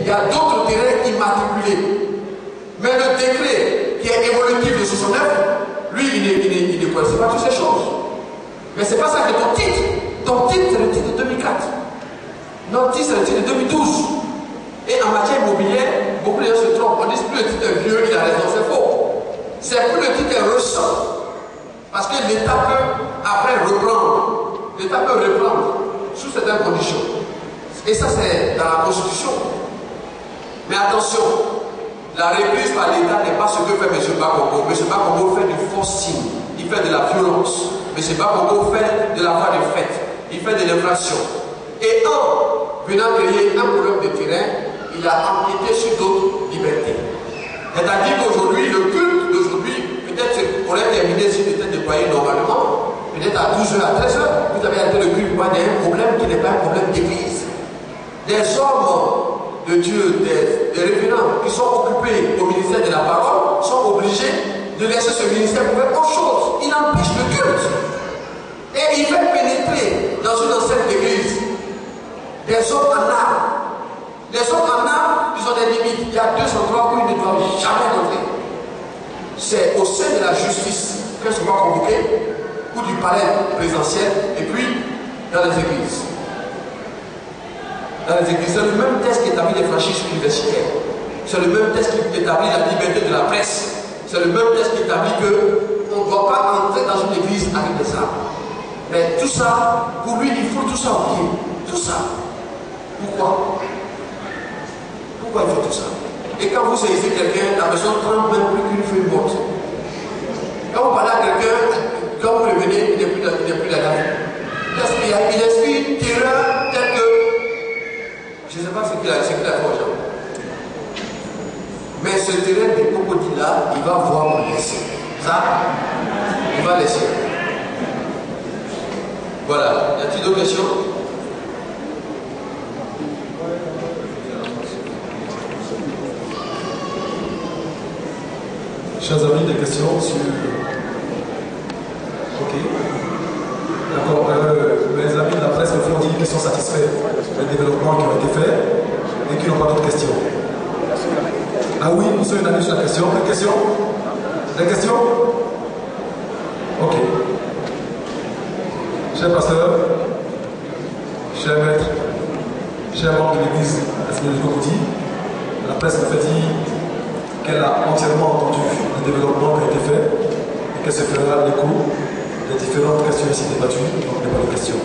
il y a d'autres terrains immatriculés. Mais le décret qui est évolutif de 69, lui, il ne connaissait pas toutes ces choses. Mais c'est pas ça que ton titre. Ton titre, c'est le titre de 2004. Notre titre, c'est le titre de 2012. Et en matière immobilière, beaucoup de gens se trompent. On dit plus le titre est vieux, il a raison, c'est faux. C'est plus le titre est récent. Parce que l'État peut après reprendre. L'État peut reprendre sous certaines conditions. Et ça, c'est dans la Constitution. Mais attention, la reprise par l'État n'est pas ce que fait M. Bakongo. M. Bakongo fait du forcing, il fait de la violence. M. Bakongo fait de la voie de fait, il fait de l'inflation. Et en venant créer un problème de terrain, il a empiété sur d'autres libertés. C'est-à-dire qu'aujourd'hui, le culte d'aujourd'hui, peut-être pourrait terminer s'il était déployé normalement, peut-être à 12h, à 13h, vous avez arrêté le culte, il y a un problème qui n'est pas un problème d'église. Des hommes de Dieu, des révérends qui sont occupés au ministère de la parole, sont obligés de laisser ce ministère pour faire autre chose. Il empêche le culte. Et il fait pénétrer dans une enceinte d'église des hommes en âme. Les hommes en âme, ils ont des limites. Il y a 2 endroits où ils ne doivent jamais entrer. C'est au sein de la justice qu'elles sont convoquées, ou du palais présidentiel, et puis dans les églises. Dans les églises, c'est le même test qui établit les franchises universitaires. C'est le même test qui établit la liberté de la presse. C'est le même test qui établit qu'on ne doit pas entrer dans une église avec des armes. Mais tout ça, pour lui, il faut tout ça oublier. Tout ça. Pourquoi? Pourquoi il faut tout ça? Et quand vous saisissez quelqu'un, la personne tremble même plus qu'une feuille morte. Quand vous parlez à quelqu'un, quand vous le venez, il n'est plus là. Il explique terreur tel que. Je ne sais pas ce qu'il a fait aux gens. Mais ce terrain des crocodiles là, il va voir le laisser. Ça, il va laisser. Voilà. Y a-t-il d'autres questions? Chers amis, des questions sur... Ok. D'accord. Les amis de la presse me font dire qu'ils sont satisfaits des développements qui ont été faits et qui n'ont pas d'autres questions. Ah oui, nous sommes allés sur la question. Des questions? Des questions? Ok. Cher pasteur, cher maître, cher membre de l'église de Cocody, la presse me fait dire qu'elle a entièrement entendu le développement qui a été fait et qu'elle se fera l'écho des différentes questions ici débattues, donc il n'y a pas de questions.